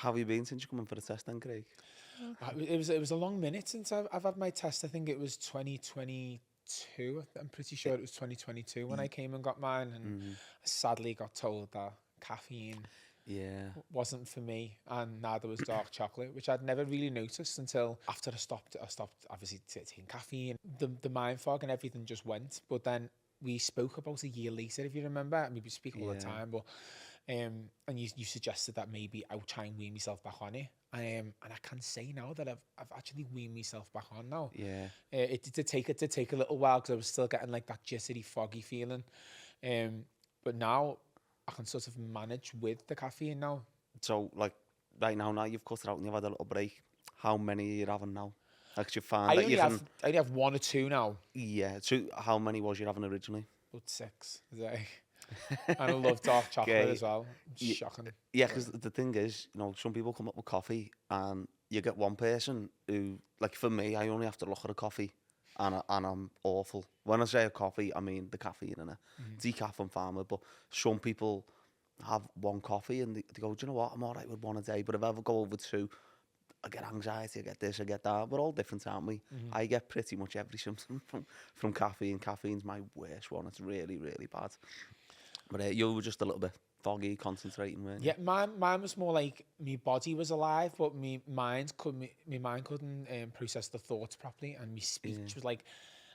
How have you been since you come in for the test then, Craig? It was a long minute since I've had my test. I think it was 2022. I'm pretty sure it was 2022 when I came and got mine, and sadly got told that caffeine Yeah. wasn't for me, and neither was dark chocolate, which I'd never really noticed until after I stopped obviously taking caffeine. The mind fog and everything just went. But then we spoke about a year later, if you remember. I mean, we speak all the Yeah. time, but and you suggested that maybe I'll try and wean myself back on it. And I can say now that I've actually weaned myself back on now. Yeah. It did take a little while because I was still getting like that jittery, foggy feeling. But now I can sort of manage with the caffeine now. So, like, right now you've cut it out and you've had a little break. How many are you having now? Like, you find I that only you have can... I only have one or two now. Yeah. So, how many was you having originally? About 6 a day. And I love dark chocolate Okay. as well. Ye- Shocking. Yeah, because the thing is, you know, some people come up with coffee and you get one person who, like for me, I only have to look at a coffee and I'm awful. When I say a coffee, I mean the caffeine in it. Decaf and farmer, but some people have one coffee and they go, do you know what, I'm all right with one a day, but if I ever go over two, I get anxiety, I get this, I get that. We're all different, aren't we? I get pretty much every symptom from caffeine. Caffeine's my worst one. It's really, really bad. But you were just a little bit foggy, concentrating, weren't you? Yeah, mine was more like my body was alive, but my mind couldn't process the thoughts properly, and my speech was like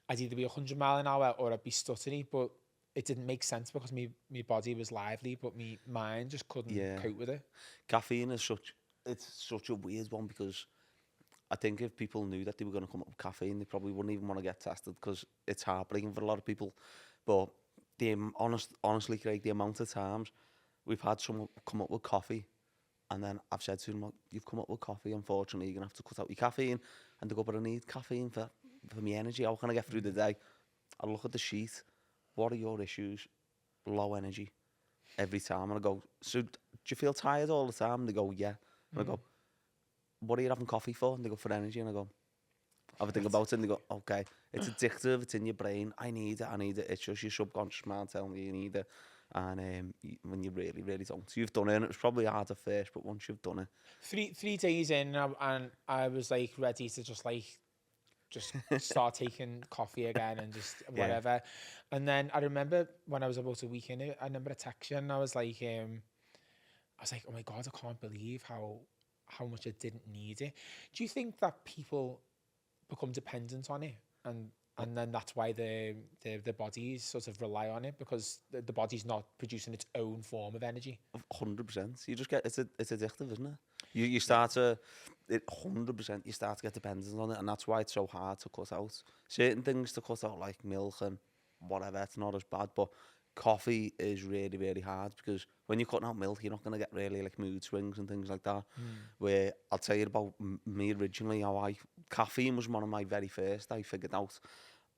I'd either be 100 mile an hour or I'd be stuttery, but it didn't make sense because my body was lively, but my mind just couldn't Yeah. cope with it. Caffeine is such a weird one because I think if people knew that they were going to come up with caffeine, they probably wouldn't even want to get tested because it's heartbreaking for a lot of people. But honestly, Craig, the amount of times we've had someone come up with coffee and then I've said to them, "Look, you've come up with coffee, unfortunately, you're going to have to cut out your caffeine." And they go, "But I need caffeine for my energy. How can I get through the day?" I look at the sheet. What are your issues? Low energy. Every time. And I go, "So do you feel tired all the time?" And they go, "Yeah." And I go, "What are you having coffee for?" And they go, "For energy." And I go, have a think about it, and they go, "Okay, it's addictive, it's in your brain, I need it, it's just your subconscious mind telling you need it." And when you really, really don't. So you've done it, and it was probably hard at first, but once you've done it... 3 days in, and I was like ready to just start taking coffee again and just Yeah. whatever. And then I remember when I was about a week in it, I remember a text you and I was like, oh my God, I can't believe how much I didn't need it. Do you think that people become dependent on it, and then that's why the bodies sort of rely on it because the body's not producing its own form of energy? 100%. You just get... It's addictive, isn't it? You start to... 100%, you start to get dependent on it, and that's why it's so hard to cut out. Certain things to cut out, like milk and whatever, it's not as bad, but coffee is really, really hard because when you're cutting out milk, you're not going to get really like mood swings and things like that. Where I'll tell you about me originally, caffeine was one of my very first I figured out,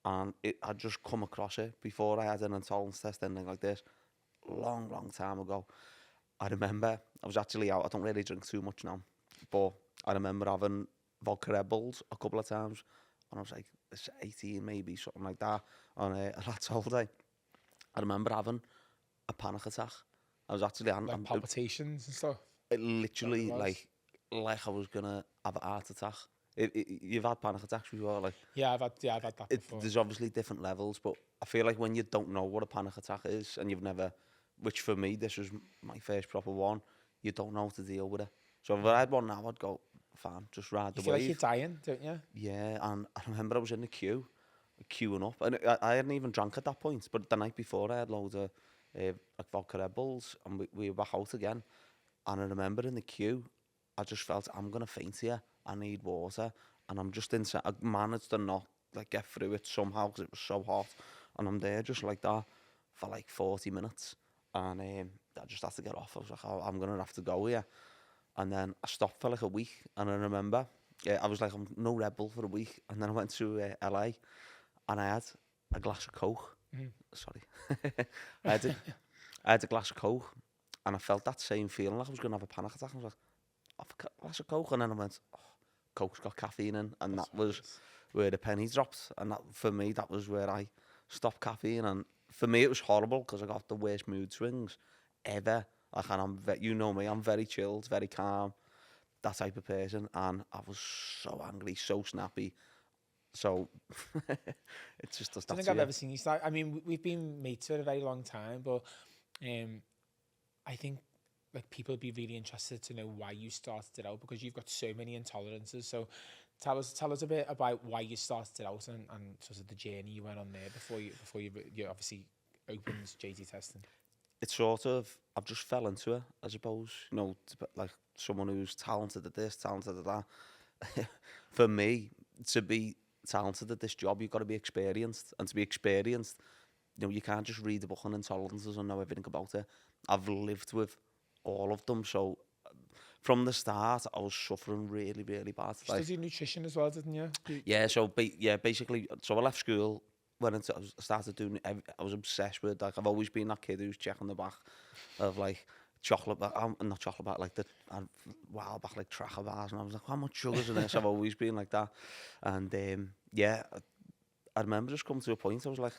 and I'd just come across it before I had an intolerance test, anything like this, long time ago. I remember I was actually out. I don't really drink too much now, but I remember having vodka Red Bulls a couple of times, and I was like, it's 18 maybe, something like that, on a that's holiday. I remember having a panic attack. I was actually... Like palpitations and stuff. It literally, That was? like I was gonna have a heart attack. You've had panic attacks before, like... Yeah, I've had that before. There's obviously different levels, but I feel like when you don't know what a panic attack is, and you've never... Which for me, this was my first proper one, you don't know how to deal with it. So if I had one now, I'd go, fine, just ride the You feel wave. like you're dying, don't you? Yeah, and I remember I was in the queuing up, and I hadn't even drank at that point, but the night before I had loads of like vodka Red Bulls, and we were back out again, and I remember in the queue, I just felt, I'm gonna faint here, I need water, and I'm just inside. I managed to not like get through it somehow because it was so hot, and I'm there just like that for like 40 minutes, and I just had to get off. I was like, oh, I'm gonna have to go here. And then I stopped for like a week, and I remember, I was like, I'm no Red Bull for a week, and then I went to LA, and I had a glass of Coke. Sorry, I had a glass of Coke, and I felt that same feeling like I was gonna have a panic attack. I was like, I've got a glass of Coke, and then I went, oh, Coke's got caffeine in, and that was where the penny dropped. And that, for me, that was where I stopped caffeine. And for me, it was horrible because I got the worst mood swings ever. Like, and you know me, I'm very chilled, very calm. that type of person, and I was so angry, so snappy. So it just does I don't that think to I've you. ever seen you start. I mean, we've been mates for a very long time, but um, I think like people would be really interested to know why you started it out, because you've got so many intolerances. So tell us a bit about why you started it out, and sort of the journey you went on there before you obviously opened JT testing. It's sort of, I've just fell into it, I suppose. You know, like someone who's talented at this, talented at that. For me, to be talented at this job, you've got to be experienced. And to be experienced, you know, you can't just read a book on intolerances and know everything about it. I've lived with all of them. So from the start, I was suffering really, really bad. You Like, studied nutrition as well, didn't you? yeah, so basically, so I left school, went into, I started doing, I was obsessed with, like, I've always been that kid who's checking the back of, like, chocolate bar, not chocolate bar, like the, while back, like, tracker bars, and I was like, how much sugar's in this? I've always been like that. And, yeah, I remember just coming to a point, I was like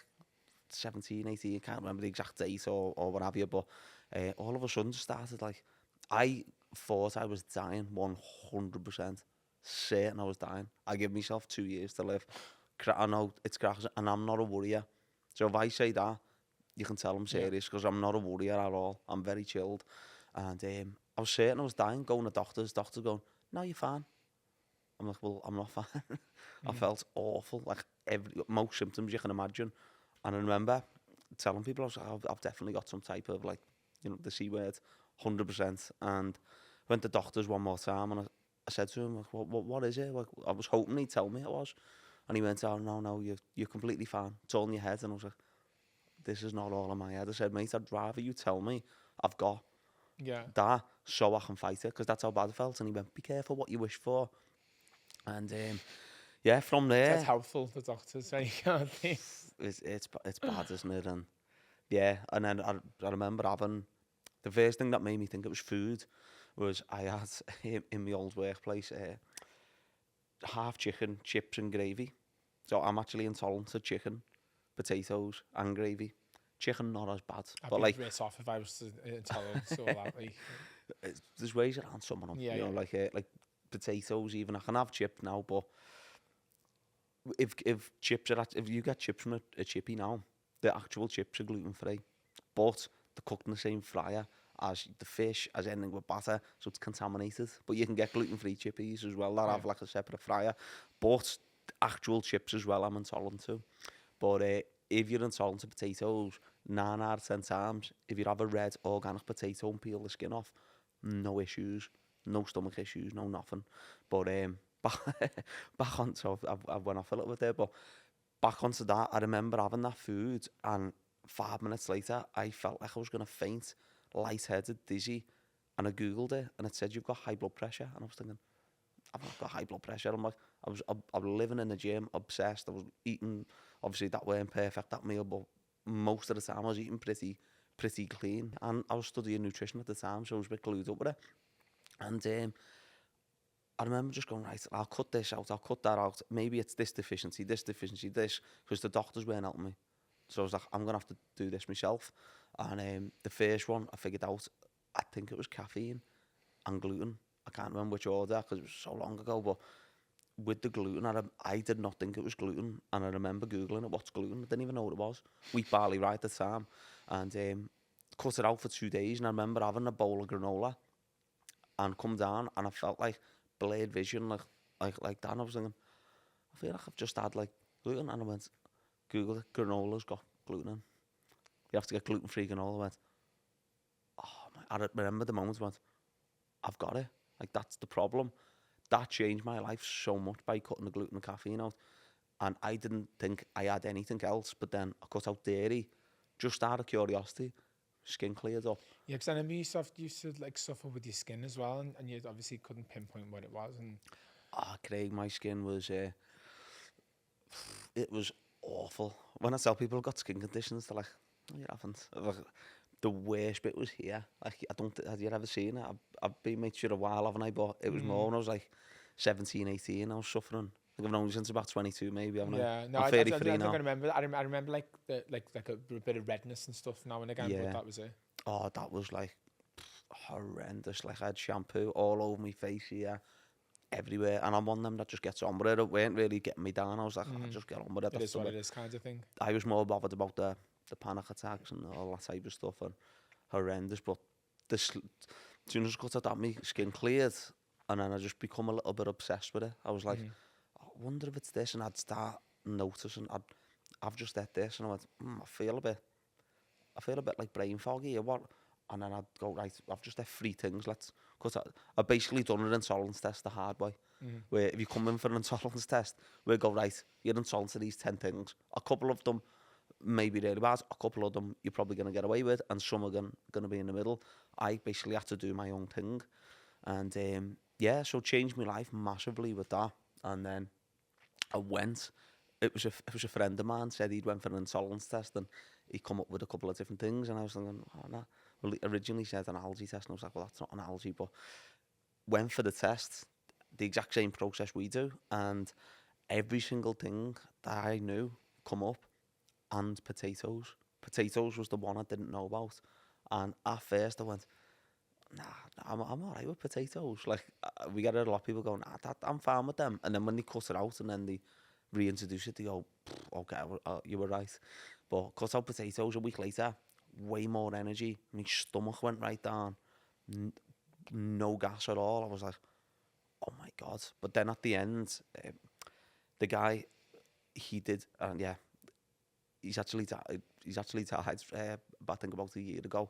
17, 18, can't remember the exact date or what have you, but all of a sudden just started, like, I thought I was dying 100%, certain I was dying. I give myself 2 years to live. I know it's crackers, and I'm not a worrier. So if I say that, you can tell I'm Yeah. serious, because I'm not a worrier at all. I'm very chilled. And I was certain I was dying, going to doctors going, no, you're fine. I'm like, well, I'm not fine. I felt awful, like most symptoms you can imagine. And I remember telling people, I was like, I've definitely got some type of, like, you know, the C word, 100%. And went to doctors one more time, and I said to him, like, what is it? Like, I was hoping he'd tell me it was. And he went, oh, no, you're completely fine. It's all in your head. And I was like, this is not all in my head. I said, mate, I'd rather you tell me I've got Yeah. that so I can fight it, because that's how bad I felt. And he went, be careful what you wish for. And yeah, from That's there, helpful, the doctors say, can't they? it's bad, isn't it? And yeah, and then I remember having, the first thing that made me think it was food was I had in my old workplace half chicken, chips and gravy. So I'm actually intolerant to chicken, potatoes and gravy. Chicken not as bad, I'd but be like writ off if I was intolerant to all that. Like, there's ways around some of them. yeah, You know, yeah. like potatoes even. I can have chips now, but if chips are if you get chips from a chippy now, the actual chips are gluten free, but they're cooked in the same fryer as the fish, as anything with batter, so it's contaminated. But you can get gluten free chippies as well that Yeah. have like a separate fryer, but the actual chips as well I'm intolerant to. But if you're intolerant to potatoes, 9 out of 10 times, if you have a red organic potato and peel the skin off, no issues, no stomach issues, no nothing. But back on, so I went off a little bit there, but back onto that, I remember having that food, and 5 minutes later, I felt like I was going to faint, lightheaded, dizzy, and I googled it, and it said you've got high blood pressure, and I was thinking, I've not got high blood pressure. I'm like, I was living in the gym, obsessed. I was eating, obviously that weren't perfect, that meal, but most of the time I was eating pretty clean, and I was studying nutrition at the time, so I was a bit glued up with it. And I remember just going, right, I'll cut this out, I'll cut that out. Maybe it's this deficiency, this, because the doctors weren't helping me. So I was like, I'm going to have to do this myself. And the first one I figured out, I think it was caffeine and gluten. I can't remember which order because it was so long ago, but with the gluten, I did not think it was gluten. And I remember Googling it, what's gluten? I didn't even know what it was. Wheat barley rye at the time. And cut it out for 2 days. And I remember having a bowl of granola and come down, and I felt like blurred vision, like that. And I was thinking, I feel like I've just had like gluten. And I went, Google it, granola's got gluten in. You have to get gluten-free granola. I went, oh my, I remember the moment I went, I've got it. Like, that's the problem. That changed my life so much by cutting the gluten and caffeine out. And I didn't think I had anything else, but then I cut out dairy just out of curiosity. Skin cleared up. Yeah, because I remember used to like suffer with your skin as well, and you obviously couldn't pinpoint what it was. And Ah, Craig, my skin was, it was awful. When I tell people I've got skin conditions, they're like, no, you haven't. Like, the worst bit was here. Like, I don't, have you ever seen it? I've been mates for a while, haven't I? But it was more when I was like 17, 18, I was suffering. I think I've known you since about 22, maybe, haven't I? yeah, no, I'm I 33 think I now. remember. I remember like a bit of redness and stuff now and again, but Yeah. that was it. Oh, that was like, horrendous. Like I had shampoo all over my face here, everywhere, and I'm one of them that just gets on with it. It weren't really getting me down. I was like, I'll just get on with it. It is what it is, kind of thing. I was more bothered about the panic attacks and all that type of stuff, and horrendous. But this, as soon as I got to that, my skin cleared, and then I just become a little bit obsessed with it. I was like, I wonder if it's this, and I'd start noticing I've just had this, and I went, I feel a bit like brain foggy or what. And then I'd go, right, I've just had 3 things, because I basically done an intolerance test the hard way, where if you come in for an intolerance test, we go, right, you're intolerant to these 10 things. A couple of them may be really bad, a couple of them you're probably going to get away with, and some are going to be in the middle. I basically had to do my own thing. And yeah, so it changed my life massively with that. And then I went. It was a friend of mine said he'd went for an intolerance test, and he come up with a couple of different things, and I was thinking, oh no. Well, he originally said an allergy test, and I was like, well, that's not an allergy, but went for the test, the exact same process we do, and every single thing that I knew come up, and potatoes. Potatoes was the one I didn't know about, and at first I went, nah, I'm all right with potatoes. Like, we get a lot of people going, I'm fine with them, and then when they cut it out and then they reintroduce it, they go, okay, you were right. But cut out potatoes a week later, way more energy. My stomach went right down. No gas at all. I was like, oh my God. But then at the end, the guy, he did, and yeah, he's actually died. I think about a year ago.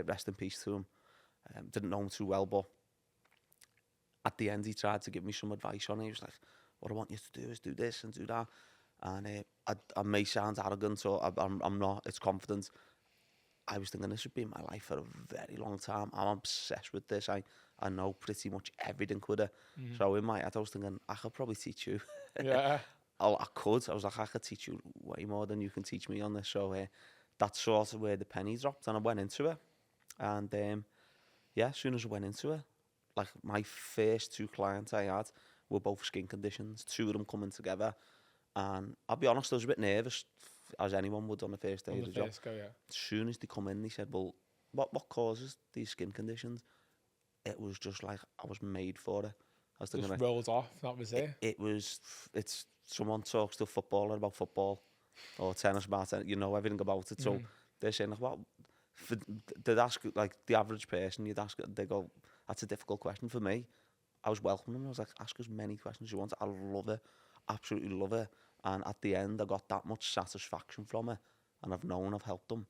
Rest in peace to him. Didn't know him too well, but at the end he tried to give me some advice on it. He was like, what I want you to do is do this and do that. And I may sound arrogant, or I'm not, it's confidence. I was thinking this would be my life for a very long time. I'm obsessed with this. I know pretty much everything with it. So in my head I was thinking, I could probably teach you. Yeah. I was like, I could teach you way more than you can teach me on this. So that's sort of where the penny dropped, and I went into it. And yeah, as soon as I went into it, like my first 2 clients I had were both skin conditions, 2 of them coming together. And I'll be honest, I was a bit nervous, as anyone would on the first day On of the the job. first go, yeah. As soon as they come in, they said, well, what causes these skin conditions? It was just like I was made for it. I was thinking, Just like, rolled off, that was it. it's someone talks to a footballer about football, or tennis about tennis, you know everything about it. So they're saying, like, what? They'd ask, like, the average person, you'd ask, they go, that's a difficult question for me. I was welcoming them. I was like, ask as many questions as you want. I love it. Absolutely love it. And at the end, I got that much satisfaction from it. And I've known I've helped them.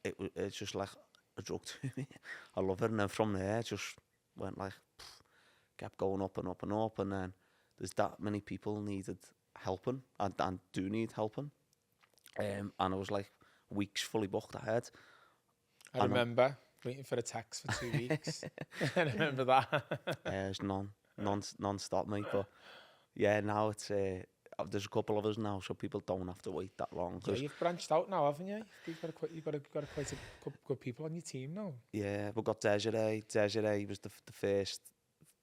It's just like a drug to me. I love it. And then from there, it just went like, kept going up and up and up. And then there's that many people needed helping, and do need helping. And I was like, weeks fully booked ahead. I remember waiting for a text for 2 weeks. I remember that. There's non-stop, mate. But yeah, now it's there's a couple of us now, so people don't have to wait that long. Yeah, you've branched out now, haven't you? You've got quite a good people on your team now. Yeah, we've got Desiree. Desiree was the first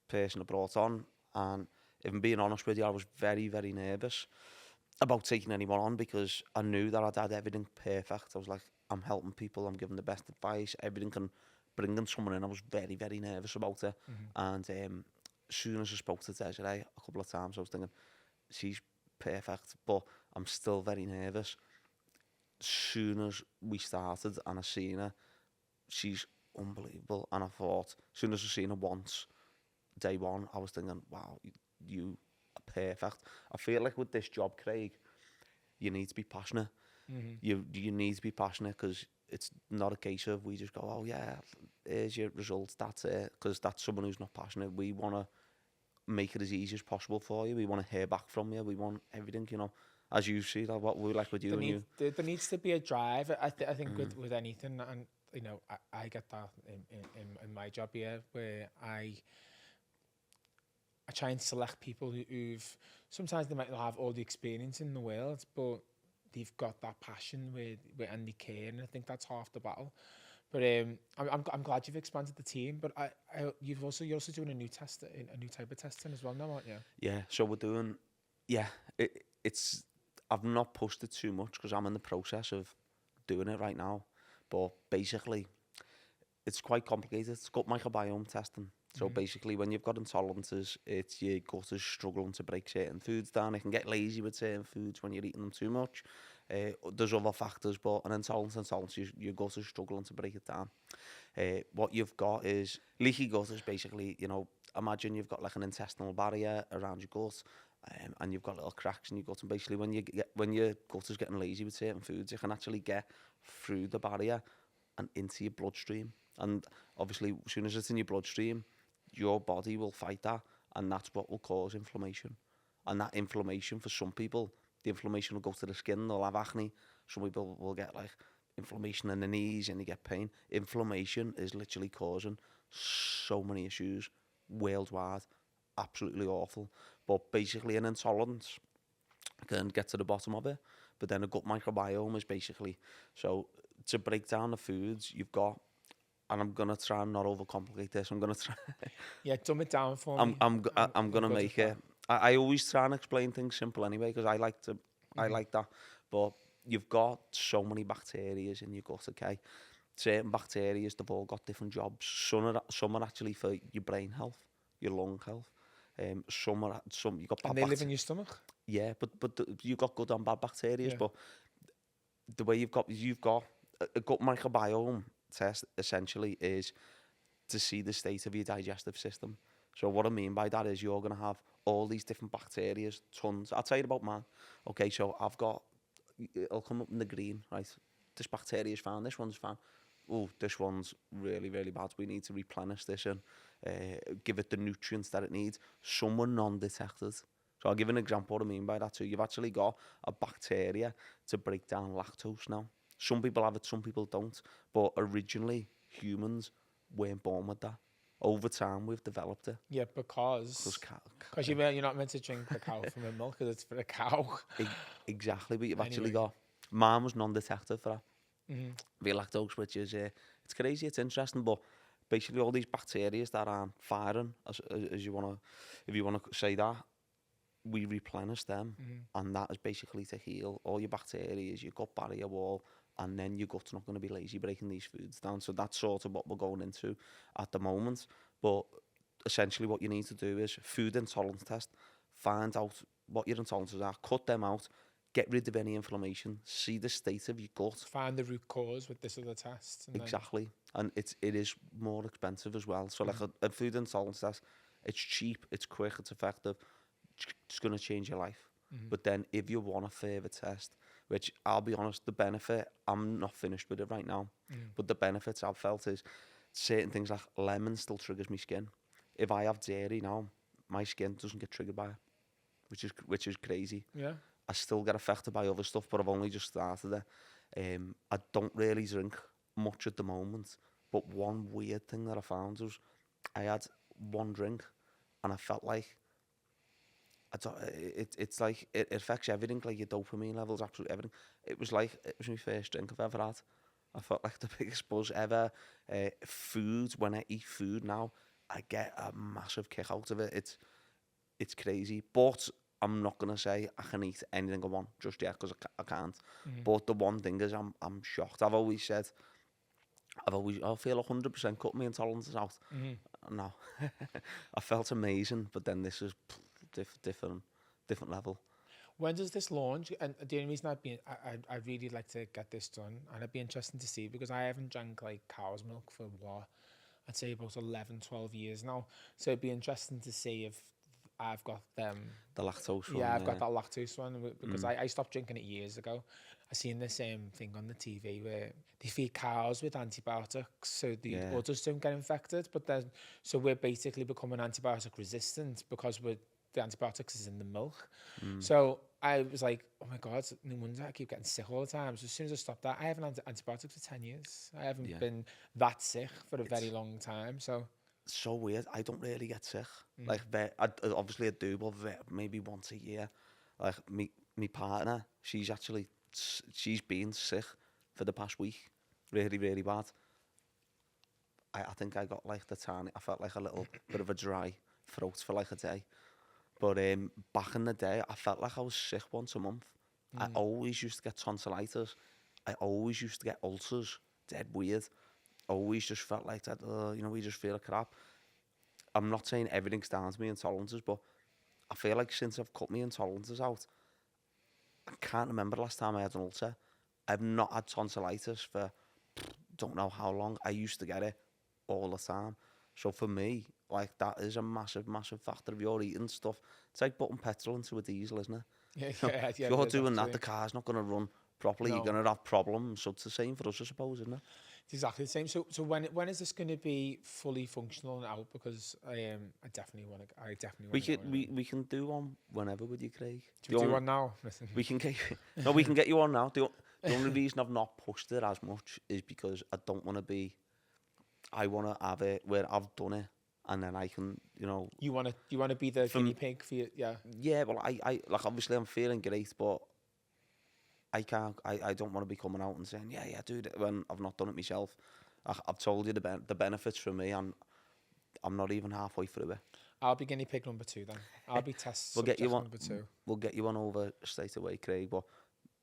person I brought on, and if I'm being honest with you, I was very, very nervous about taking anyone on, because I knew that I'd had everything perfect. I was like, I'm helping people, I'm giving the best advice, everything can bring someone in. I was very, very nervous about it. And as soon as I spoke to Desiree a couple of times, I was thinking, she's perfect, but I'm still very nervous. As soon as we started and I seen her, she's unbelievable. And I thought, as soon as I seen her once, day one, I was thinking, wow, you are perfect. I feel like with this job, Craig, you need to be passionate. You need to be passionate, because it's not a case of we just go, oh yeah, here's your results, that's it. Because that's someone who's not passionate. We want to make it as easy as possible for you. We want to hear back from you. We want everything, you know, as you see, like what we like with you. There needs to be a drive. I think with anything, and you know, I get that in my job here, where I try and select people who've, sometimes they might not have all the experience in the world, but they've got that passion and they care, and I think that's half the battle. But I'm glad you've expanded the team. But you're also doing a new type of testing as well now, aren't you? Yeah, so we're doing. Yeah, it's. I've not pushed it too much because I'm in the process of doing it right now. But basically, it's quite complicated. It's gut microbiome testing. So basically, when you've got intolerances, it's your gut is struggling to break certain foods down. It can get lazy with certain foods when you're eating them too much. There's other factors, but an intolerance, your gut is struggling to break it down. What you've got is leaky gut is basically, imagine you've got like an intestinal barrier around your gut, and you've got little cracks in your gut. And basically, when your gut is getting lazy with certain foods, it can actually get through the barrier and into your bloodstream. And obviously, as soon as it's in your bloodstream, your body will fight that, and that's what will cause inflammation. And that inflammation, for some people, the inflammation will go to the skin, they'll have acne. Some people will get like inflammation in the knees and you get pain. Inflammation is literally causing so many issues worldwide. Absolutely awful. But basically an intolerance can get to the bottom of it. But then a gut microbiome is basically, so to break down the foods you've got, and I'm gonna try and not overcomplicate this. I'm gonna try. Yeah, dumb it down for I'm me. I'm I'm gonna good make with it. I always try and explain things simple anyway because I like to. I like that. But you've got so many bacteria in your gut. Okay, certain bacteria, they've all got different jobs. Some are actually for your brain health, your lung health. Some you got bad And they live in your stomach. yeah, but you've got good and bad bacteria. Yeah. But the way you've got a gut microbiome test essentially is to see the state of your digestive system. So what I mean by that is you're going to have all these different bacteria, tons. I'll tell you about mine. Okay, so it'll come up in the green, right? This bacteria is fine, this one's fine. Oh, this one's really, really bad. We need to replenish this and give it the nutrients that it needs. Some are non-detected. So I'll give an example what I mean by that too. You've actually got a bacteria to break down lactose now. Some people have it, some people don't. But originally, humans weren't born with that. Over time, we've developed it. Yeah, because you're not meant to drink the cow from a milk because it's for a cow. Exactly, but you've actually Anyway. got... Mine was non-detected for that. The lactose, which is... it's crazy, it's interesting, but basically all these bacteria that aren't firing, as you want to... If you want to say that, we replenish them, and that is basically to heal all your bacteria, your gut barrier wall, and then your gut's not going to be lazy breaking these foods down. So that's sort of what we're going into at the moment. But essentially what you need to do is food intolerance test, find out what your intolerances are, cut them out, get rid of any inflammation, see the state of your gut. Find the root cause with this other test. And Exactly. And it is more expensive as well. So like a food intolerance test, it's cheap, it's quick, it's effective. It's going to change your life. But then if you want a further test, which I'll be honest, the benefit, I'm not finished with it right now, but the benefits I've felt is certain things like lemon still triggers my skin. If I have dairy now, my skin doesn't get triggered by it, which is crazy. Yeah. I still get affected by other stuff, but I've only just started it. I don't really drink much at the moment, but one weird thing that I found was I had one drink and I felt like it's like it affects everything, like your dopamine levels, absolutely everything. It was my first drink I've ever had. I felt like the biggest buzz ever. Food, when I eat food now, I get a massive kick out of it. It's crazy, but I'm not gonna say I can eat anything I want just yet because I can't. But the one thing is, I'm shocked. I've always said, I feel 100% cut my intolerances out. No, I felt amazing, but then this is different level. When does this launch? And the only reason I'd really like to get this done, and it'd be interesting to see because I haven't drank like cow's milk for what I'd say about 11, 12 years now. So it'd be interesting to see if I've got them. The lactose one. Yeah, I've got that lactose one because I stopped drinking it years ago. I seen the same thing on the TV where they feed cows with antibiotics so the udders don't get infected. But then, so we're basically becoming antibiotic resistant because the antibiotics is in the milk. So I was like, oh my God, no wonder I keep getting sick all the time. So as soon as I stopped that, I haven't had antibiotics for 10 years. I haven't been that sick for a very long time. So weird. I don't really get sick. Like, obviously I do, but maybe once a year. Like, me partner, she's been sick for the past week. Really, really bad. I think I got like I felt like a little bit of a dry throat for like a day. But back in the day, I felt like I was sick once a month. I always used to get tonsillitis. I always used to get ulcers. Dead weird. always just felt like that. We just feel like crap. I'm not saying everything's down to me intolerances, but I feel like since I've cut my intolerances out, I can't remember the last time I had an ulcer. I've not had tonsillitis for don't know how long. I used to get it all the time. So for me, like that is a massive, massive factor. If you're eating stuff, it's like putting petrol into a diesel, isn't it? Yeah, You know, yeah, if yeah, you're it is doing that, actually. the car's not going to run properly. You're No, going to have problems. So it's the same for us, I suppose, isn't it? it's exactly the same. So when is this going to be fully functional and out? Because I definitely want to. I definitely We want to can go in we, again. we can do one whenever with you, Craig. Do we do one now? Listen. We can get no, we can get you on now. The only reason I've not pushed it as much is because I don't want to be. I want to have it where I've done it, and then I can, You want to be the guinea from pig for you? Yeah. yeah. Well, I like obviously I'm feeling great, but I can't. I don't want to be coming out and saying yeah, dude, when I've not done it myself. I've told you the benefits for me, and I'm not even halfway through it. I'll be guinea pig number 2 then. I'll be test We'll get you subject on. number 2. We'll get you on over straight away, Craig. But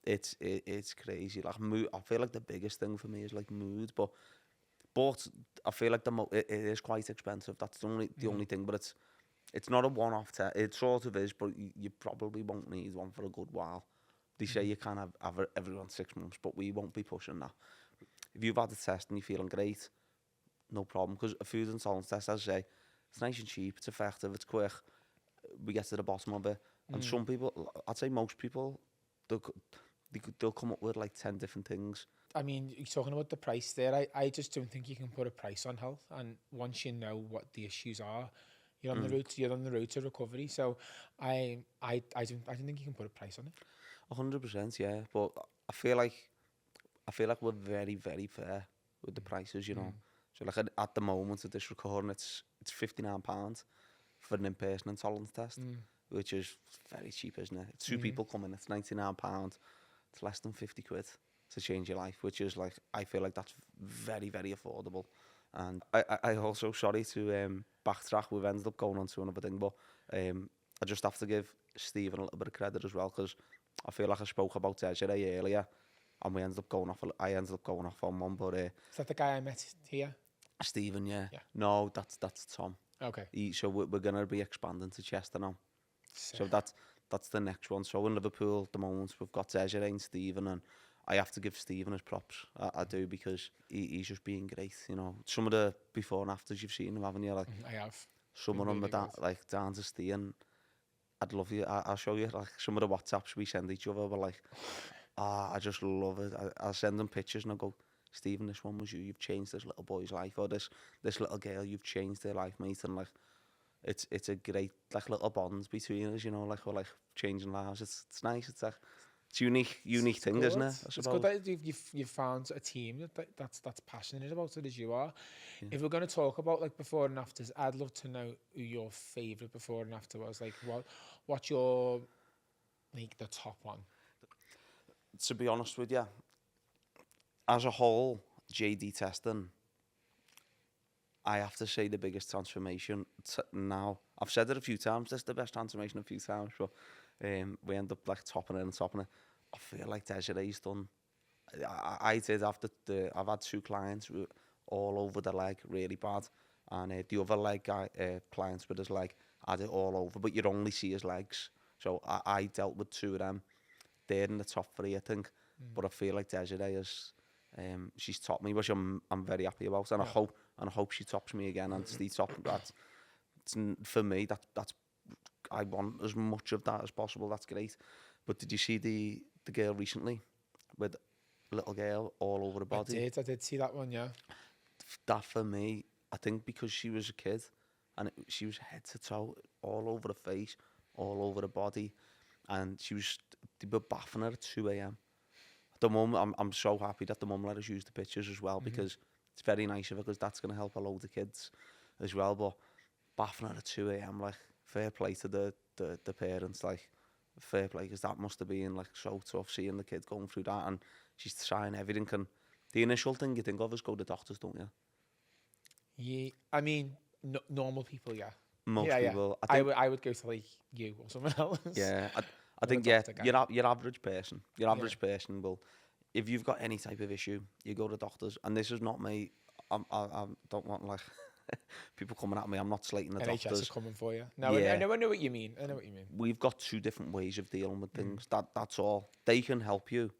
it's crazy. Like mood, I feel like the biggest thing for me is like mood, but I feel like it is quite expensive. That's the only thing. But it's not a one-off test. It sort of is, but you probably won't need one for a good while. They say you can have it every 6 months, but we won't be pushing that. If you've had a test and you're feeling great, no problem. Because a food intolerance test, as I say, it's nice and cheap, it's effective, it's quick. We get to the bottom of it. And some people, I'd say most people, they'll, they'll come up with like 10 different things. I mean, you're talking about the price there. I just don't think you can put a price on health. And once you know what the issues are, you're on the road. You're on the road to recovery. So I don't think you can put a price on it. 100%, yeah. But I feel like we're very, very fair with the prices. So like at the moment of this recording, it's £59 for an in-person intolerance test, which is very cheap, isn't it? Two people come in, it's £99. It's less than 50 quid to change your life, which is like, I feel like that's very, very affordable. And I also, sorry to backtrack, we've ended up going on to another thing, but I just have to give Stephen a little bit of credit as well, because I feel like I spoke about Desiree earlier, and I ended up going off on one, but Is that the guy I met here? Stephen, yeah. Yeah. No, that's Tom. Okay. So we're going to be expanding to Chester now. So Sick. that's the next one. So in Liverpool at the moment, we've got Desiree and Stephen, and I have to give Stephen his props. I do, because he's just being great. Some of the before and afters you've seen him, haven't you? Like I have. some of them are like down to Steve, and I'd love you. I'll show you like some of the WhatsApps we send each other. We're like, I just love it. I'll send them pictures and I go, Stephen, this one was you. You've changed this little boy's life, or this little girl. You've changed their life, mate. And like, it's a great like little bonds between us. Like we're like changing lives. It's nice. It's like it's unique It's thing, good. isn't it? I It's suppose. good that you've found a team that's passionate about it as you are. If we're going to talk about like before and afters, I'd love to know who your favourite before and after was. Like what's your like the top one? To be honest with you, as a whole, JD testing, I have to say the biggest transformation now. I've said it a few times. This is the best transformation a few times, but we end up like topping it and topping it. I feel like Desiree's done. I did after I've had 2 clients who all over the leg really bad, and the other leg clients with his leg had it all over, but you'd only see his legs. So I dealt with 2 of them. They're in the top 3, I think. But I feel like Desiree is, she's topped me, which I'm very happy about, and I hope she tops me again. And Steve top that. For me, that's I want as much of that as possible. That's great. But did you see the girl recently with a little girl all over the body? I did see that one, yeah. That for me, I think because she was a kid, and she was head to toe, all over the face, all over the body, and they were bathing her at 2 a.m. At the moment, I'm so happy that the mum let us use the pictures as well, because it's very nice of her, because that's going to help a load of kids as well. But bathing her at 2 a.m, like, fair play to the parents, like, fair play, because that must have been like so tough seeing the kid going through that, and she's trying everything. And the initial thing you think of is go to doctors, don't you? Yeah, I mean, normal people, yeah. Most people. I would go to like you or someone else. Yeah, I Or a think doctor guy. your average person, person will, if you've got any type of issue, you go to doctors. And this is not me. I don't want like people coming at me. I'm not slating the NHS are doctors. coming for you. No, Yeah, I know what you mean. I know what you mean. we've got two different ways of dealing with things. That's all. They can help you,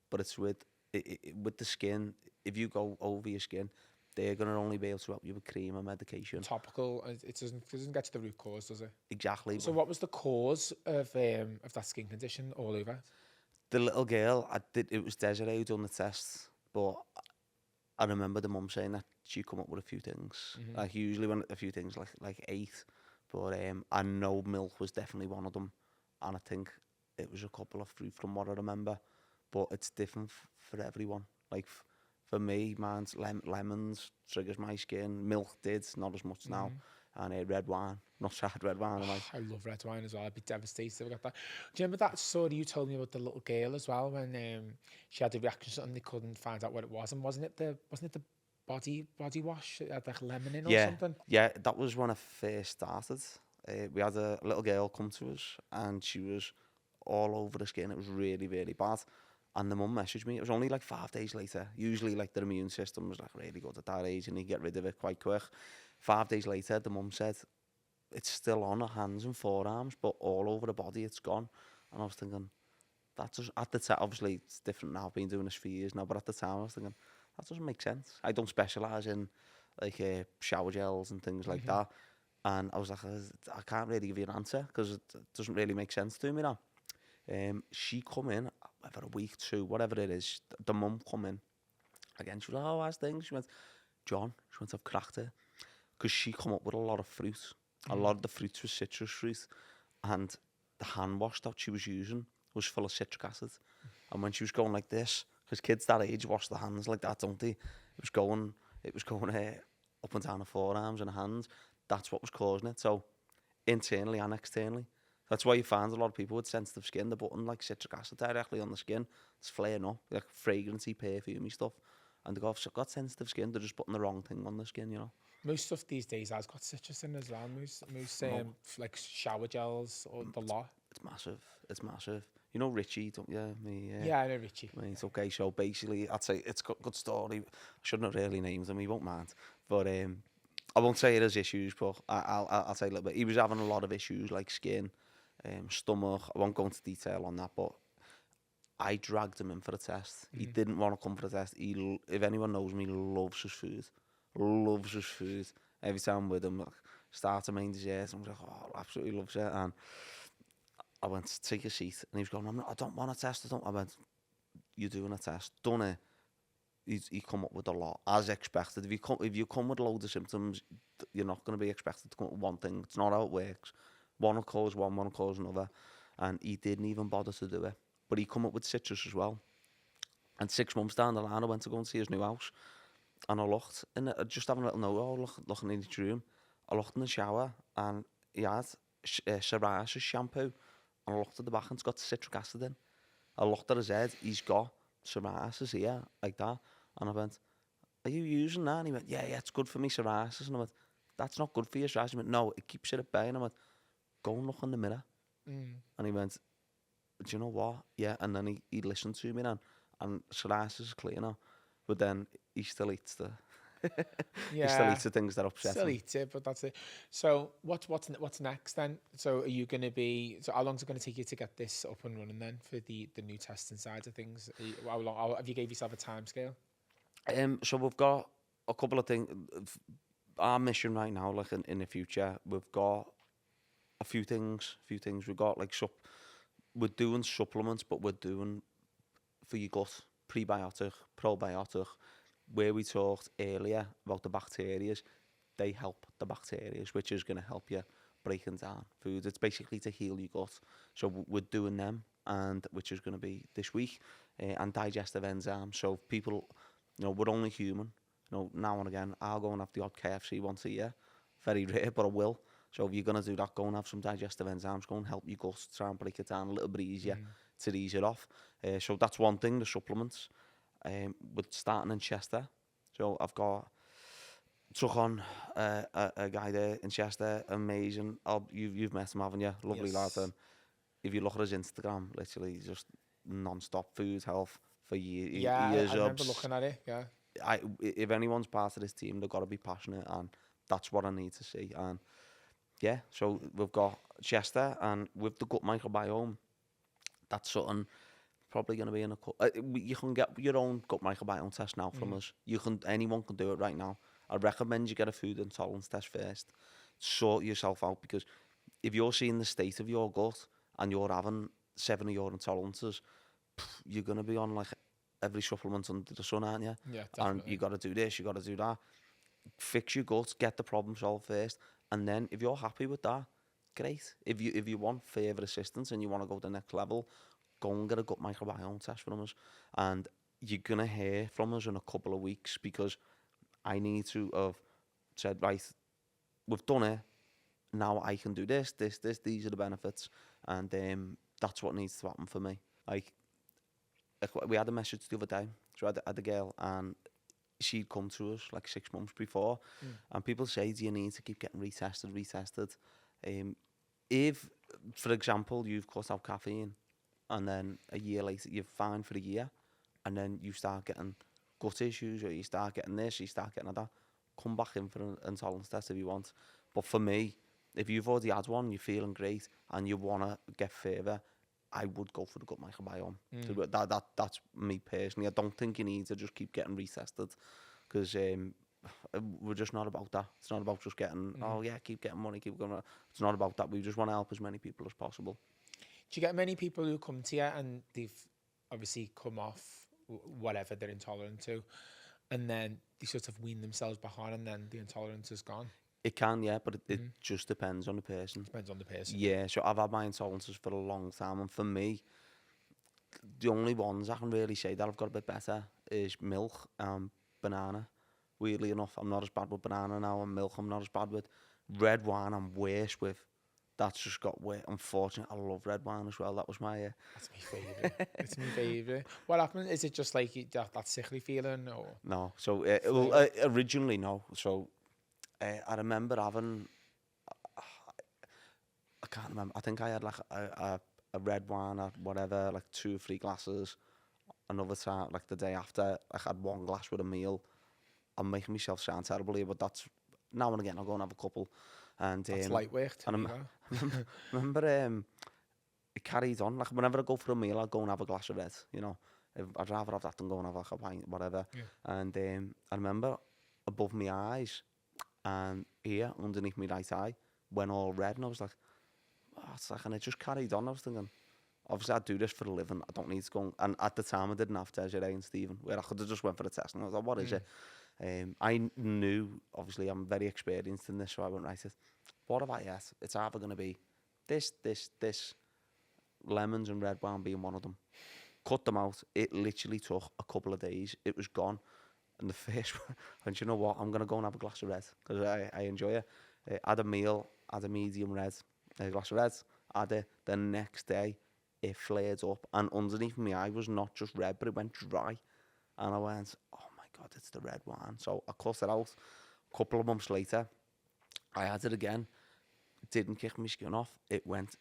but it's with the skin. If you go over your skin, they're gonna only be able to help you with cream and medication. Topical, it doesn't get to the root cause, does it? Exactly. So what was the cause of that skin condition all over? The little girl, it was Desiree who done the tests, but I remember the mum saying that she come up with a few things. Like usually when a few things like 8, but I know milk was definitely one of them, and I think it was a couple of fruit from what I remember, but it's different for everyone. Like for me, man's lemons triggers my skin. Milk did not as much now, and red wine, not sad red wine. I love red wine as well. I'd be devastated if I got that. Do you remember that story you told me about the little girl as well when she had a reaction and they couldn't find out what it was? And wasn't it the body wash? It had like lemon in or something? Yeah, that was when I first started. We had a little girl come to us, and she was all over the skin. It was really, really bad. And the mum messaged me. It was only like 5 days later. Usually, like, their immune system was like really good at that age, and you get rid of it quite quick. 5 days later, the mum said it's still on her hands and forearms, but all over the body, it's gone. And I was thinking, that just at the time, obviously it's different now. I've been doing this for years now, but at the time, I was thinking that doesn't make sense. I don't specialize in like shower gels and things like that. And I was like, I can't really give you an answer because it doesn't really make sense to me now. She come in, whether a week, 2, whatever it is, the mum come in. Again, she was like, oh, how's things? She went, John, she went, I've cracked it. Because she come up with a lot of fruit. A lot of the fruits was citrus fruit. And the hand wash that she was using was full of citric acid. And when she was going like this, because kids that age wash their hands like that, don't they? It was going up and down the forearms and the hands. That's what was causing it. So internally and externally. That's why you find a lot of people with sensitive skin, they're putting like citric acid directly on the skin. It's flaring up, like fragrancy, perfumey stuff. And they go, I've got sensitive skin, they're just putting the wrong thing on the skin, you know. Most stuff these days has got citrus in as well. Most like shower gels or the lot. It's massive. It's massive. You know Richie, don't you? Yeah, I know Richie. It's okay. So basically, I'd say it's got good story. I shouldn't have really named him. He won't mind. But I won't say it has issues, but I'll say a little bit. He was having a lot of issues like skin, stomach. I won't go into detail on that, but I dragged him in for a test. He didn't want to come for the test. If anyone knows me, loves his food. Loves his food. Every time I'm with him, like, starter, main dessert, I'm like, oh, absolutely loves it. And I went, take a seat. And he was going, I don't want a test. I went, you're doing a test. Done it. He come up with a lot, as expected. If you come with loads of symptoms, you're not going to be expected to come up with one thing. It's not how it works. One will cause one will cause another. And he didn't even bother to do it. But he come up with citrus as well. And 6 months down the line, I went to go and see his new house. And I looked, and just having a little note, looking in his room. I looked in the shower, and he had psoriasis shampoo. And I looked at the back, and it's got citric acid in. I looked at his head, he's got psoriasis here, like that. And I went, are you using that? And he went, yeah, it's good for me, psoriasis. And I went, that's not good for your psoriasis. He went, no, it keeps it at bay. And I went, go and look in the mirror. And he went, do you know what? Yeah, and then he listened to me then. And psoriasis is clear now. But then he still eats the he still eats the things that upset Still him. eats it, but that's it. So what's next then? So are you going to be? So how long is it going to take you to get this up and running then for the new testing side of things? How long have you gave yourself a time scale? So we've got a couple of things. Our mission right now, like in the future, we've got a few things. We've got like we're doing supplements, but we're doing for your gut, prebiotic, probiotic. Where we talked earlier about the bacteria, they help the bacteria, which is going to help you breaking down food. It's basically to heal your gut. So we're doing them, and which is going to be this week, and digestive enzymes. So people, we're only human. Now and again, I'll go and have the odd KFC once a year. Very rare, but I will. So if you're going to do that, go and have some digestive enzymes. Go and help your gut, try and break it down a little bit easier to ease it off. So that's one thing, the supplements. We're starting in Chester. So I've took on a guy there in Chester, amazing. You've met him, haven't you? Lovely lad. And if you look at his Instagram, literally just non-stop food, health for years. Yeah, I remember looking at it, yeah. if anyone's part of this team, they've got to be passionate, and that's what I need to see. And yeah, so we've got Chester, and with the gut microbiome, that's something probably going to be in a. You can get your own gut microbiome test now from us. Anyone can do it right now. I recommend you get a food intolerance test first. Sort yourself out, because if you're seeing the state of your gut and you're having 7 of your intolerances, you're going to be on like every supplement under the sun, aren't you? Yeah, And definitely. you got to do this, you got to do that. Fix your gut, get the problem solved first, and then if you're happy with that, great. If you want further assistance and you want to go to the next level, go and get a gut microbiome test from us, and you're gonna hear from us in a couple of weeks, because I need to have said, right, we've done it. Now I can do this, this, this. These are the benefits, and that's what needs to happen for me. Like we had a message the other day. So I had a girl, and she'd come to us like 6 months before, and people say, do you need to keep getting retested? If, for example, you've cut out caffeine, and then a year later you're fine for a year, and then you start getting gut issues, or you start getting this, you start getting that, come back in for an intolerance test if you want. But for me, if you've already had one, you're feeling great, and you want to get further, I would go for the gut microbiome. So that's me personally. I don't think you need to just keep getting retested, because we're just not about that. It's not about just getting, oh yeah, keep getting money, keep going. It's not about that. We just want to help as many people as possible. Do you get many people who come to you and they've obviously come off whatever they're intolerant to, and then they sort of wean themselves back on, and then the intolerance is gone? It can, yeah, but it just depends on the person. Depends on the person. Yeah, so I've had my intolerances for a long time, and for me, the only ones I can really say that I've got a bit better is milk and banana. Weirdly enough, I'm not as bad with banana now, and milk I'm not as bad with. Red wine I'm worse with. That's just got way. Unfortunately, I love red wine as well. That was my. That's my favourite. It's my favourite. What happened? Is it just like that sickly feeling, or? No, so originally no. So I remember having. I can't remember. I think I had like a red wine or whatever, like 2 or 3 glasses. Another time, like the day after, I had 1 glass with a meal. I'm making myself sound terrible here, but that's now and again I'll go and have a couple. And That's lightweight. and remember, it carried on. Like whenever I go for a meal, I'll go and have a glass of red. You know, I'd rather have that than go and have like a pint, whatever. Yeah. And I remember above my eyes and here underneath my right eye went all red, and I was like, oh, it's like, and it just carried on. I was thinking, obviously I do this for a living. I don't need to go. And at the time, I didn't have Desiree and Stephen, where I could have just went for a test. And I was like, what is it? I knew, obviously, I'm very experienced in this, so I went, right, what have I had? It's either going to be this, lemons and red wine being one of them. Cut them out. It literally took a couple of days. It was gone. And the first one, and you know what? I'm going to go and have a glass of red, because I enjoy it. Had a meal, had a medium red, a glass of red, had it. The next day, it flared up, and underneath my eye was not just red, but it went dry. And I went, oh my God, it's the red wine. So I cut it out. A couple of months later, I had it again. Didn't kick my skin off. It went,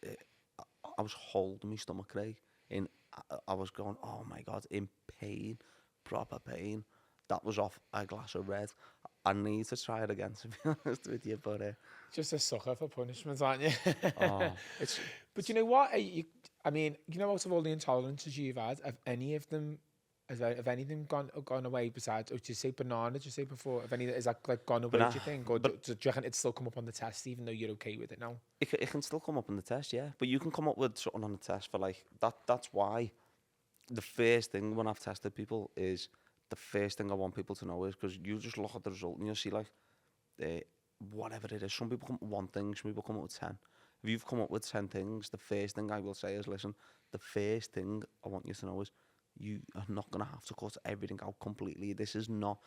I was holding my stomach, Craig. I was going, oh my God, in pain, proper pain. That was off a glass of red. I need to try it again, to be honest with you, but... Just a sucker for punishment, aren't you? It's... But you know what? I mean, you know, out of all the intolerances you've had, have any of them, have any of them gone away besides, or did you say banana, did you say before? Have any, is that like gone away, do you think? Or do you reckon it's still come up on the test, even though you're okay with it now? It can still come up on the test, yeah. But you can come up with something on the test for like, that's why the first thing when I've tested people is, the first thing I want people to know is, because you just look at the result and you'll see like, whatever it is, some people come up with 1 thing, some people come up with 10. If you've come up with 10 things, the first thing I will say is, listen, the first thing I want you to know is, you are not going to have to cut everything out completely. This is not,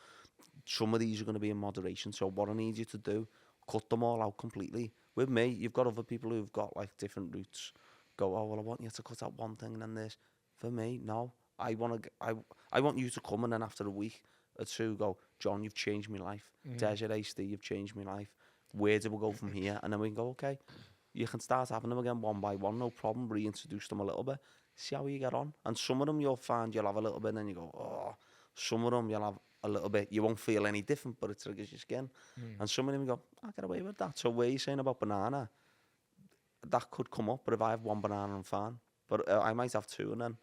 some of these are going to be in moderation. So what I need you to do, cut them all out completely. With me, you've got other people who've got like different routes. Go, oh, well, I want you to cut out 1 thing and then this. For me, no. I want you to come, and then after a week or 2 go, John, you've changed my life. Desiree, Steve, you've changed my life. Where do we go from here? And then we can go, okay, you can start having them again 1 by 1, no problem. Reintroduce them a little bit. See how you get on. And some of them you'll find you'll have a little bit, and then you go, oh. Some of them you'll have a little bit. You won't feel any different, but it triggers your skin. And some of them go, I get away with that. So where you're saying about banana, that could come up, but if I have one banana, I'm fine. But I might have two and then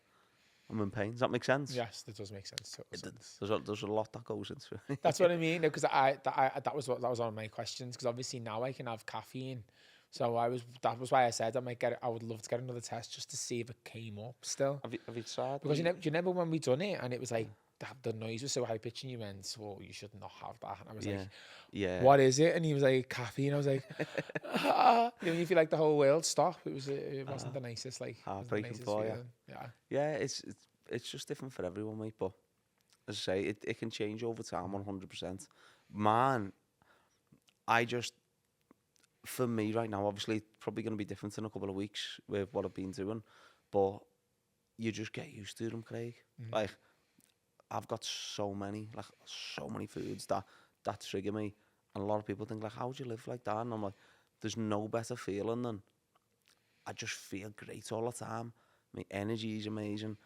I'm in pain. Does that make sense? Yes, that does make sense. Total sense. There's a lot that goes into it. That's what I mean. Because that was one of my questions. Because obviously now I can have caffeine, so that was why I said I would love to get another test just to see if it came up still. Have you tried? Because you remember when we done it and it was like the noise was so high pitched and you went, "Oh, you should not have that." And I was like, "What is it?" And he was like, "Caffeine." I was like, you feel like the whole world stopped. It wasn't the nicest, like heartbreaking for you. Yeah, it's just different for everyone, mate. But as I say, it can change over time, 100%. Man, for me right now, obviously, it's probably going to be different in a couple of weeks with what I've been doing, but you just get used to them, Craig. Like, I've got so many foods that trigger me, and a lot of people think like, how do you live like that? And I'm like, there's no better feeling than I just feel great all the time. My energy is amazing.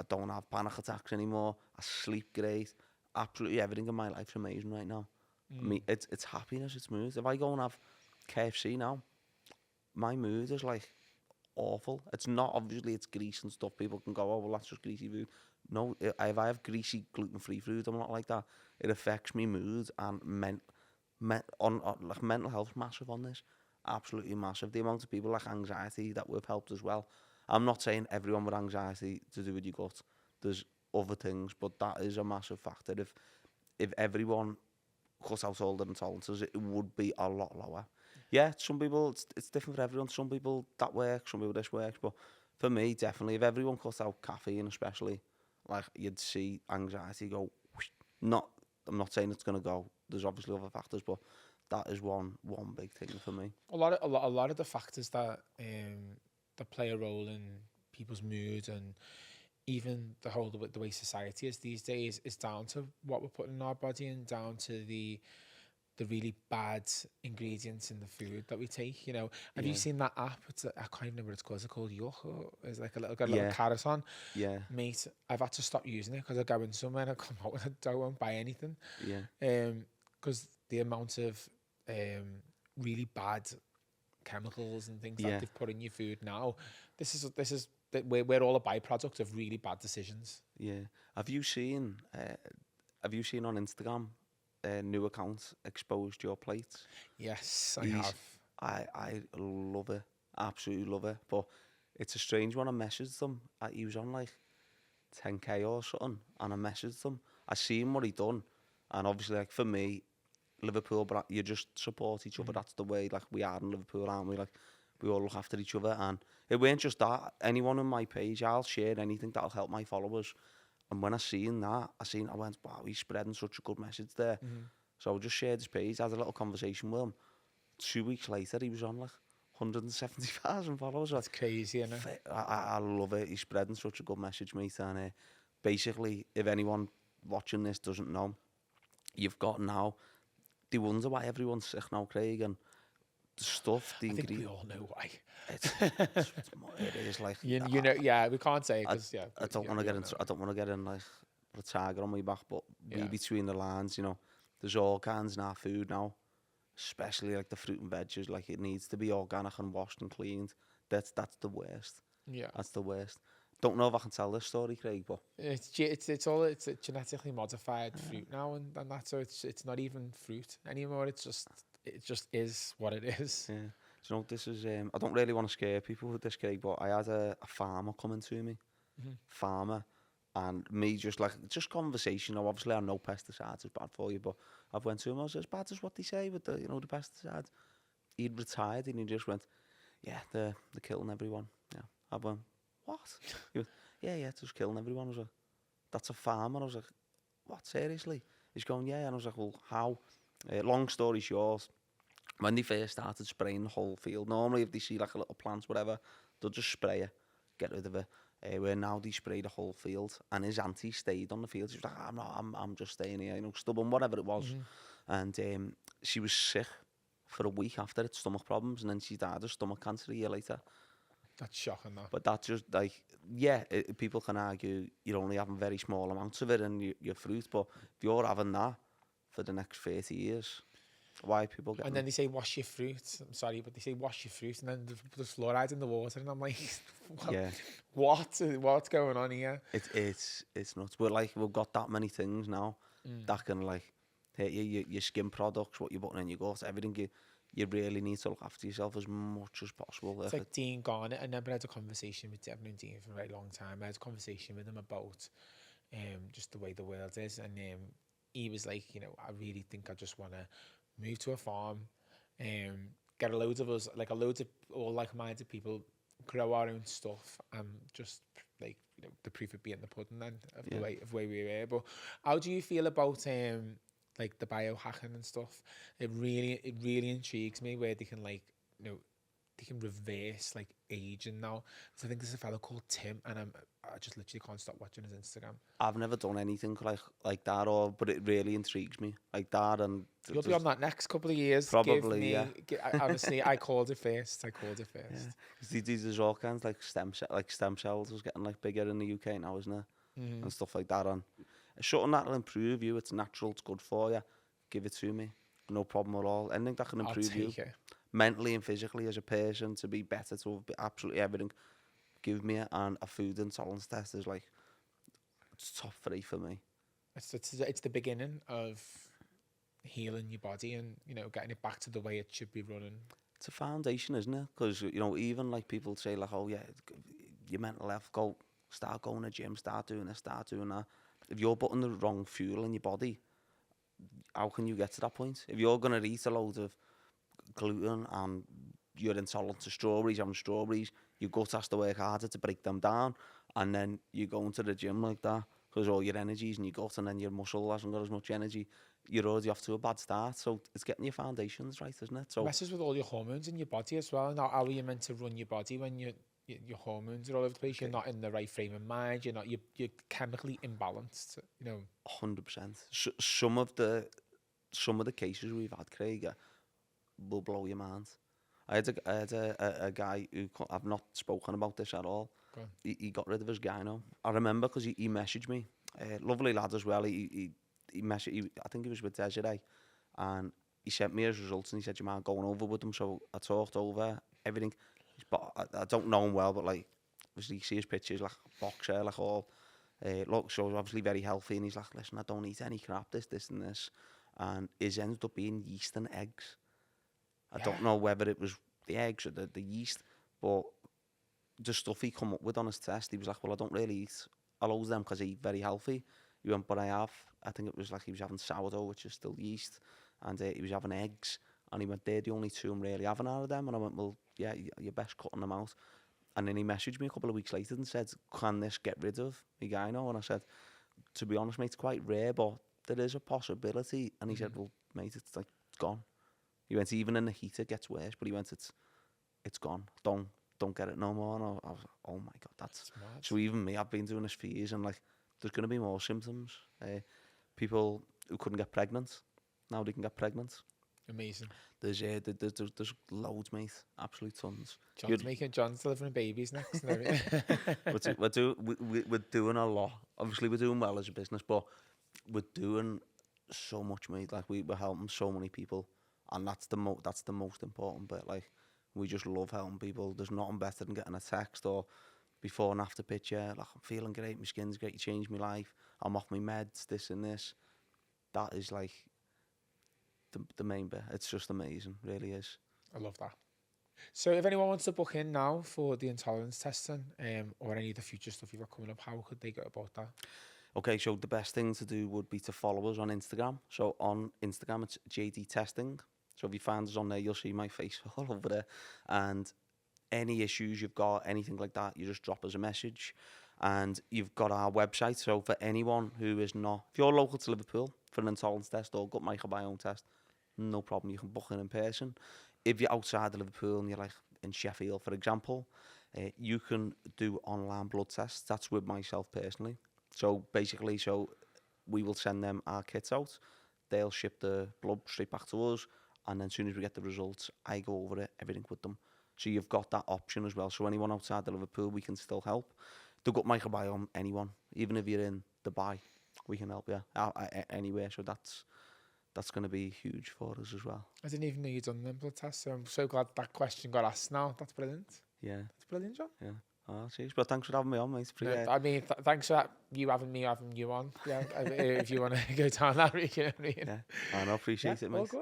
I don't have panic attacks anymore. I sleep great. Absolutely everything in my life's amazing right now. I mean, it's happiness, it's mood. If I go and have KFC now, my mood is like awful. It's not, obviously it's grease and stuff. People can go, oh well, that's just greasy food. No, if I have greasy gluten-free food, I'm not like that. It affects me mood and like mental health massive on this. Absolutely massive. The amount of people like anxiety that we've helped as well. I'm not saying everyone with anxiety to do with your gut. There's other things, but that is a massive factor. If everyone cut out all the intolerances, it would be a lot lower. Yeah, some people, it's different for everyone. Some people that works, some people this works. But for me, definitely, if everyone cut out caffeine especially, like you'd see anxiety go, whoosh. I'm not saying it's going to go. There's obviously other factors, but that is one big thing for me. A lot of the factors that play a role in people's mood and even the way society is these days is down to what we're putting in our body and down to the really bad ingredients in the food that we take. Have you seen that app? I can't remember what it's called. Is it called Yuck? Or it's like a little carrot on. Yeah. Mate, I've had to stop using it because I go in somewhere and I come out and I won't buy anything. Yeah. Because the amount of really bad chemicals and things that they've put in your food now, we're all a byproduct of really bad decisions. Yeah. Have you seen on Instagram new accounts exposed your plates? Yes, I have. I love it. Absolutely love it. But it's a strange one. I messaged them. He was on like 10k or something, and I messaged them. I seen what he done, and obviously, like for me, Liverpool, but you just support each other. That's the way, like we are in Liverpool, aren't we? Like we all look after each other, and it weren't just that. Anyone on my page, I'll share anything that'll help my followers. And when I went, wow, he's spreading such a good message there. So I just shared his page, had a little conversation with him. 2 weeks later, he was on like 170,000 followers. That's crazy, isn't it? I love it. He's spreading such a good message, mate. And basically, if anyone watching this doesn't know, you've got now, they wonder why everyone's sick now, Craig, and the stuff, the ingredients. I think we all know why. It is like we can't say because I don't want to get in like a target on my back, but read between the lines, there's all kinds in our food now, especially like the fruit and veggies. Like it needs to be organic and washed and cleaned. That's the worst. Yeah, that's the worst. Don't know if I can tell this story, Craig, but it's a genetically modified fruit now, and that's so it's not even fruit anymore. It just is what it is. Yeah. This is I don't really want to scare people with this, Craig, but I had a farmer coming to me, farmer, and me just conversation. Obviously, I know pesticides is bad for you, but I've went to him. I was as bad as what they say with the the pesticides. He'd retired and he just went, yeah, they're killing everyone. Yeah, I went, what? He went, yeah, just killing everyone. I was like, that's a farmer. I was like, what, seriously? He's going, yeah, and I was like, well, how? Long story short, when they first started spraying the whole field, normally if they see like a little plant, whatever, they'll just spray it, get rid of it. Where now they spray the whole field, and his auntie stayed on the field. She was like, I'm just staying here, stubborn, whatever it was. And she was sick for a week after it, stomach problems, and then she died of stomach cancer a year later. That's shocking, that. But that's just like, yeah, people can argue you're only having very small amounts of it in your fruit, but if you're having that for the next 30 years, why are people And getting then they say wash your fruit. I'm sorry, but they say wash your fruit, and then there's fluoride in the water, and I'm like, yeah, what's going on here? it's nuts. But like, we've got that many things now that can like hit you, your skin products, what you're putting in your gut, everything. You really need to look after yourself as much as possible. It's If like Dean Garnett. I never had a conversation with Devon and Dean for a very long time. I had a conversation with him about just the way the world is, and he was like, I really think I just want to move to a farm, get a load of us, like a load of all like-minded people, grow our own stuff, and just like the proof of being the pudding then of Yeah. the way we were. But how do you feel about like the biohacking and stuff? It really intrigues me where they can like they can reverse like aging now. So I think there's a fellow called Tim, and I just literally can't stop watching his Instagram. I've never done anything like that, but it really intrigues me, like that, and You'll be on that next couple of years. probably, yeah. Honestly, I called it first. I called it Yeah, first. 'cause there's all kinds like stem cells is getting like bigger in the UK now, isn't it? And stuff like that. And it's something that'll improve you. It's natural. It's good for you. Give it to me. No problem at all. Anything that can I'll improve you take it. mentally and physically as a person to be better, to have absolutely everything. Give me it. And a food intolerance test is like, it's top 3 for me. It's the beginning of healing your body and getting it back to the way it should be running. It's a foundation, isn't it? Because even like people say like, oh yeah, your mental health, start going to gym, start doing this, start doing that. If you're putting the wrong fuel in your body, how can you get to that point? If you're gonna eat a load of gluten and you're intolerant to strawberries, having strawberries, your gut has to work harder to break them down, and then you go into the gym like that because all your energy's in your gut, and then your muscle hasn't got as much energy. You're already off to a bad start. So it's getting your foundations right, isn't it? So Messes with all your hormones in your body as well. Now, how are you meant to run your body when your hormones are all over the place? You're not in the right frame of mind. You're chemically imbalanced. 100%. Some of the cases we've had, Craig, will blow your mind. I had a guy who I've not spoken about this at all. He got rid of his gyno. I remember because he messaged me. Lovely lad as well. He messaged. I think he was with Desiree, and he sent me his results and he said, "You mind going over with them?" So I talked over everything. But I don't know him well, but like obviously you see his pictures, like boxer, like all. Look, so obviously very healthy, and he's like, "Listen, I don't eat any crap, this and this," and his ended up being yeast and eggs. I don't know whether it was the eggs or the yeast, but the stuff he come up with on his test, he was like, well, I don't really eat a load of them because I eat very healthy. He went, but I think it was like he was having sourdough, which is still yeast, and he was having eggs, and he went, they're the only 2 I'm really having out of them, and I went, well, yeah, you're best cutting them out. And then he messaged me a couple of weeks later and said, can this get rid of me gyno? And I said, to be honest, mate, it's quite rare, but there is a possibility. And he said, well, mate, it's like, it's gone. He went, even in the heat it gets worse, but he went, it's gone. Don't get it no more. And I was like, oh my God, that's mad. so even me, I've been doing this for years, and like there's gonna be more symptoms. People who couldn't get pregnant, now they can get pregnant. Amazing. There's loads, mate, absolute tons. John's delivering babies next. We're doing a lot. Obviously, we're doing well as a business, but we're doing so much, mate. Like we're helping so many people, and that's the most important bit. Like we just love helping people. There's nothing better than getting a text or before and after picture. Like, I'm feeling great. My skin's great. You changed my life. I'm off my meds. This and this. That is like the main bit. It's just amazing. Really is. I love that. So if anyone wants to book in now for the intolerance testing, or any of the future stuff you've got coming up, how could they go about that? Okay, so the best thing to do would be to follow us on Instagram. So on Instagram, it's JD Testing. So if you find us on there, you'll see my face all over there. And any issues you've got, anything like that, you just drop us a message. And you've got our website. So for anyone who is not, if you're local to Liverpool for an intolerance test or gut microbiome test, no problem, you can book in person. If you're outside of Liverpool and you're like in Sheffield, for example, you can do online blood tests. That's with myself personally. So basically, we will send them our kits out. They'll ship the blood straight back to us. And then as soon as we get the results, I go over it, everything with them. So you've got that option as well. So anyone outside of Liverpool, we can still help. The gut microbiome, anyone, even if you're in Dubai, we can help you anywhere. So that's going to be huge for us as well. I didn't even know you'd done them blood tests, so I'm so glad that question got asked now. That's brilliant. Yeah. That's brilliant, John. Yeah. Oh, cheers. But thanks for having me on, mate. No, I mean, thanks for that. You having me, having you on. Yeah, if you want to go down that route, you know what I mean? Yeah, I know, appreciate it, mate. All good.